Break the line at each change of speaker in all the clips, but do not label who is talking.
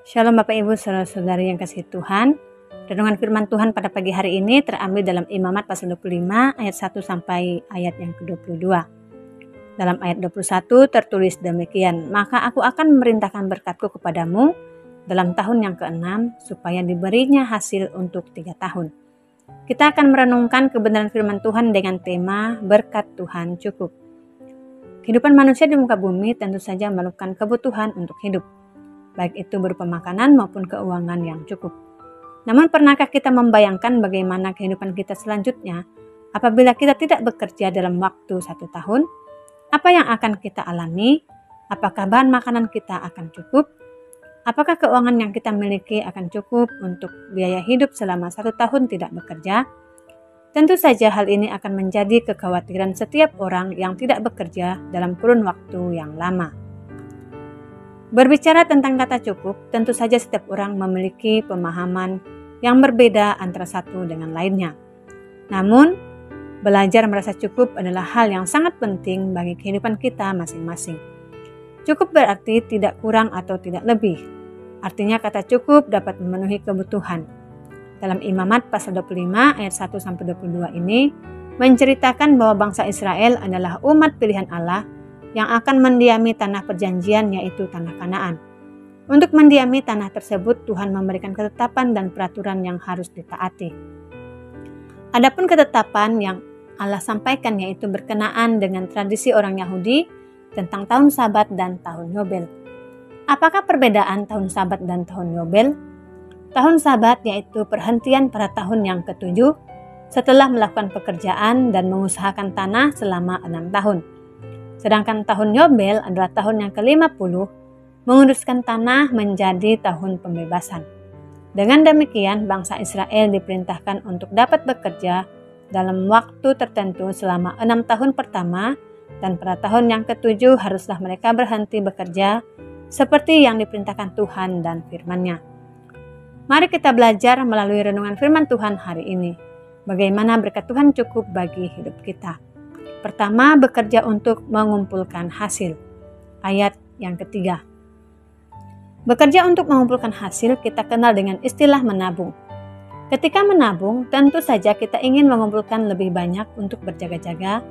Shalom Bapak Ibu saudara-saudari yang kasih Tuhan. Renungan firman Tuhan pada pagi hari ini terambil dalam Imamat pasal 25 ayat 1 sampai ayat yang ke-22. Dalam ayat 21 tertulis demikian, "Maka aku akan memerintahkan berkatku kepadamu dalam tahun yang ke-6 supaya diberinya hasil untuk 3 tahun." Kita akan merenungkan kebenaran firman Tuhan dengan tema berkat Tuhan cukup. Kehidupan manusia di muka bumi tentu saja memerlukan kebutuhan untuk hidup, baik itu berupa makanan maupun keuangan yang cukup. Namun pernahkah kita membayangkan bagaimana kehidupan kita selanjutnya apabila kita tidak bekerja dalam waktu 1 tahun? Apa yang akan kita alami? Apakah bahan makanan kita akan cukup? Apakah keuangan yang kita miliki akan cukup untuk biaya hidup selama 1 tahun tidak bekerja? Tentu saja hal ini akan menjadi kekhawatiran setiap orang yang tidak bekerja dalam kurun waktu yang lama. Berbicara tentang kata cukup, tentu saja setiap orang memiliki pemahaman yang berbeda antara satu dengan lainnya. Namun, belajar merasa cukup adalah hal yang sangat penting bagi kehidupan kita masing-masing. Cukup berarti tidak kurang atau tidak lebih. Artinya kata cukup dapat memenuhi kebutuhan. Dalam Imamat pasal 25 ayat 1-22 ini menceritakan bahwa bangsa Israel adalah umat pilihan Allah yang akan mendiami tanah perjanjian, yaitu tanah Kanaan. Untuk mendiami tanah tersebut, Tuhan memberikan ketetapan dan peraturan yang harus ditaati. Adapun ketetapan yang Allah sampaikan yaitu berkenaan dengan tradisi orang Yahudi tentang tahun Sabat dan tahun Yobel. Apakah perbedaan tahun Sabat dan tahun Yobel? Tahun Sabat yaitu perhentian pada tahun yang ke-7 setelah melakukan pekerjaan dan mengusahakan tanah selama 6 tahun. Sedangkan tahun Yobel adalah tahun yang ke-50, menguduskan tanah menjadi tahun pembebasan. Dengan demikian, bangsa Israel diperintahkan untuk dapat bekerja dalam waktu tertentu selama 6 tahun pertama, dan pada tahun yang ke-7 haruslah mereka berhenti bekerja seperti yang diperintahkan Tuhan dan firman-Nya. Mari kita belajar melalui renungan firman Tuhan hari ini, bagaimana berkat Tuhan cukup bagi hidup kita. Pertama, bekerja untuk mengumpulkan hasil. Ayat yang ketiga. Bekerja untuk mengumpulkan hasil kita kenal dengan istilah menabung. Ketika menabung, tentu saja kita ingin mengumpulkan lebih banyak untuk berjaga-jaga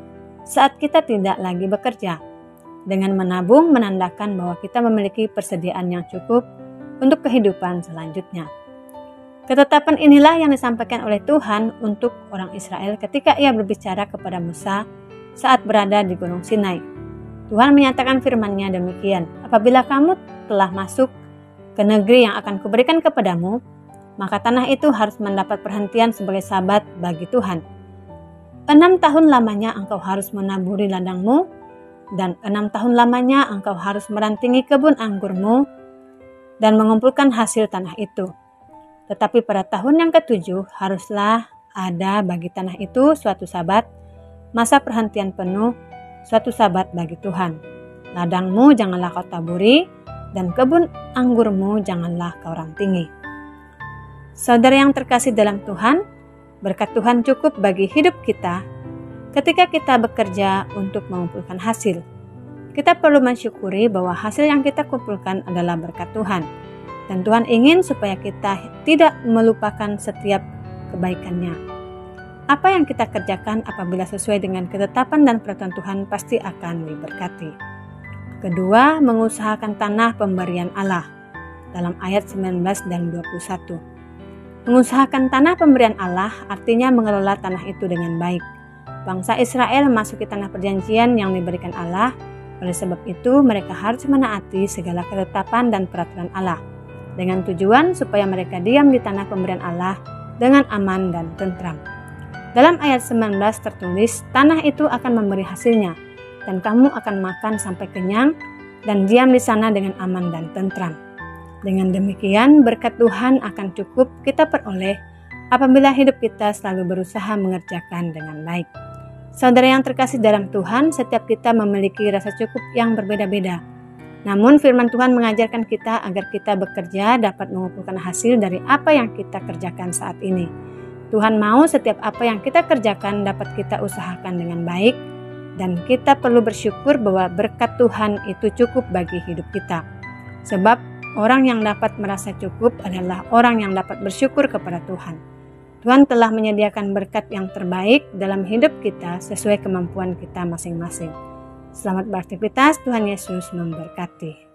saat kita tidak lagi bekerja. Dengan menabung menandakan bahwa kita memiliki persediaan yang cukup untuk kehidupan selanjutnya. Ketetapan inilah yang disampaikan oleh Tuhan untuk orang Israel ketika Ia berbicara kepada Musa saat berada di Gunung Sinai. Tuhan menyatakan firman-Nya demikian, "Apabila kamu telah masuk ke negeri yang akan kuberikan kepadamu, maka tanah itu harus mendapat perhentian sebagai sabat bagi Tuhan. 6 tahun lamanya engkau harus menaburi ladangmu, dan 6 tahun lamanya engkau harus merantingi kebun anggurmu dan mengumpulkan hasil tanah itu. Tetapi pada tahun yang ke-7 haruslah ada bagi tanah itu suatu sabat, masa perhentian penuh, suatu sabat bagi Tuhan. Ladangmu janganlah kau taburi, dan kebun anggurmu janganlah kau rantingi." Saudara yang terkasih dalam Tuhan, berkat Tuhan cukup bagi hidup kita ketika kita bekerja untuk mengumpulkan hasil. Kita perlu mensyukuri bahwa hasil yang kita kumpulkan adalah berkat Tuhan. Dan Tuhan ingin supaya kita tidak melupakan setiap kebaikan-Nya. Apa yang kita kerjakan apabila sesuai dengan ketetapan dan peraturan Tuhan pasti akan diberkati. Kedua, mengusahakan tanah pemberian Allah. Dalam ayat 19 dan 21. Mengusahakan tanah pemberian Allah artinya mengelola tanah itu dengan baik. Bangsa Israel memasuki tanah perjanjian yang diberikan Allah. Oleh sebab itu mereka harus menaati segala ketetapan dan peraturan Allah, dengan tujuan supaya mereka diam di tanah pemberian Allah dengan aman dan tentram. Dalam ayat 19 tertulis, "Tanah itu akan memberi hasilnya, dan kamu akan makan sampai kenyang dan diam di sana dengan aman dan tentram." Dengan demikian, berkat Tuhan akan cukup kita peroleh apabila hidup kita selalu berusaha mengerjakan dengan baik. Saudara yang terkasih dalam Tuhan, setiap kita memiliki rasa cukup yang berbeda-beda. Namun firman Tuhan mengajarkan kita agar kita bekerja dapat mengumpulkan hasil dari apa yang kita kerjakan saat ini. Tuhan mau setiap apa yang kita kerjakan dapat kita usahakan dengan baik, dan kita perlu bersyukur bahwa berkat Tuhan itu cukup bagi hidup kita. Sebab Orang yang dapat merasa cukup adalah orang yang dapat bersyukur kepada Tuhan. Tuhan telah menyediakan berkat yang terbaik dalam hidup kita sesuai kemampuan kita masing-masing. Selamat beraktivitas, Tuhan Yesus memberkati.